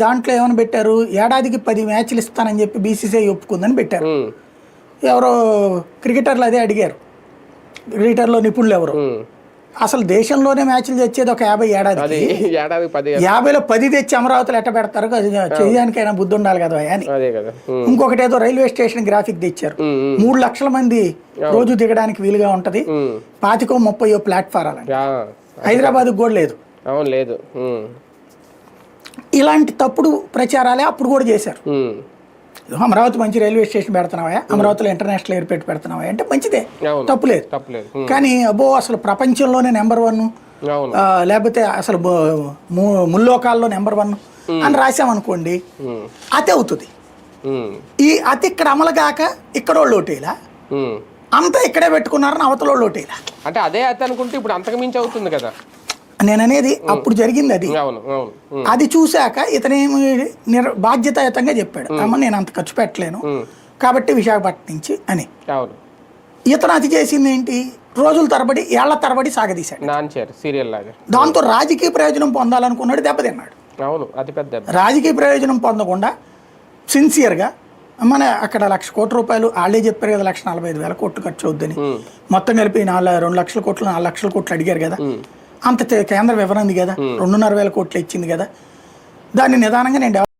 దాంట్లో ఏమని పెట్టారు, ఏడాదికి 10 మ్యాచ్లు ఇస్తానని చెప్పి బీసీసీఐ ఒప్పుకుందని పెట్టారు. ఎవరో క్రికెటర్లు అదే అడిగారు, క్రికెటర్లో నిపుణులు ఎవరు, అసలు దేశంలోనే మ్యాచ్లు తెచ్చేది ఒక 50 ఏడాదికి, 50లో 10 తెచ్చి అమరావతిలో ఎట్ట పెడతారు, అది చేయడానికైనా బుద్ధి ఉండాలి కదా అని. ఇంకొకటి ఏదో రైల్వే స్టేషన్ గ్రాఫిక్ తెచ్చారు, 3 లక్షల మంది రోజు దిగడానికి వీలుగా ఉంటది, 25-30 ప్లాట్ఫారాలు, హైదరాబాద్ కూడా లేదు. ఇలాంటి తప్పుడు ప్రచారాలే అప్పుడు కూడా చేశారు. అమరావతి మంచి రైల్వే స్టేషన్ పెడుతున్నావా, అమరావతిలో ఇంటర్నేషనల్ ఎయిర్పోర్ట్ పెడుతున్నావా అంటే మంచిదే, తప్పులేదు. కానీ అబ్బో అసలు ప్రపంచంలోనే నెంబర్ 1, లేకపోతే అసలు ముల్లోకాల్లో నెంబర్ 1 అని రాసామనుకోండి, అతి అవుతుంది. ఈ అతి ఇక్కడ అమలు కాక ఇక్కడ వాళ్ళు ఓటేలా, అంతా ఇక్కడే పెట్టుకున్నారని అవతల వాళ్ళు ఓటేలా, అంటే అదే అతి అనుకుంటే ఇప్పుడు అంతకు మించి అవుతుంది కదా నేను అనేది. అప్పుడు జరిగింది అది. అది చూశాక ఇతనేమి బాధ్యతాయుతంగా చెప్పాడు, అమ్మ నేను అంత ఖర్చు పెట్టలేను కాబట్టి విశాఖపట్నం నుంచి అని. ఇతను అది చేసింది ఏంటి, రోజుల తరబడి ఏళ్ల తరబడి సాగదీశాడు. దాంతో రాజకీయ ప్రయోజనం పొందాలనుకున్నాడు, దెబ్బతిన్నాడు. రాజకీయ ప్రయోజనం పొందకుండా సిన్సియర్గా మన అక్కడ 1,00,000 కోట్ల రూపాయలు వాళ్ళే చెప్పారు కదా, 1,45,000 కోట్లు ఖర్చు అవుద్దని, మొత్తం కలిపి 2 లక్షల కోట్లు 4 లక్షల కోట్లు అడిగారు కదా, అంత కేంద్రం వివరంది కదా, 2,500 కోట్లు ఇచ్చింది కదా, దాన్ని నిదానంగా నేను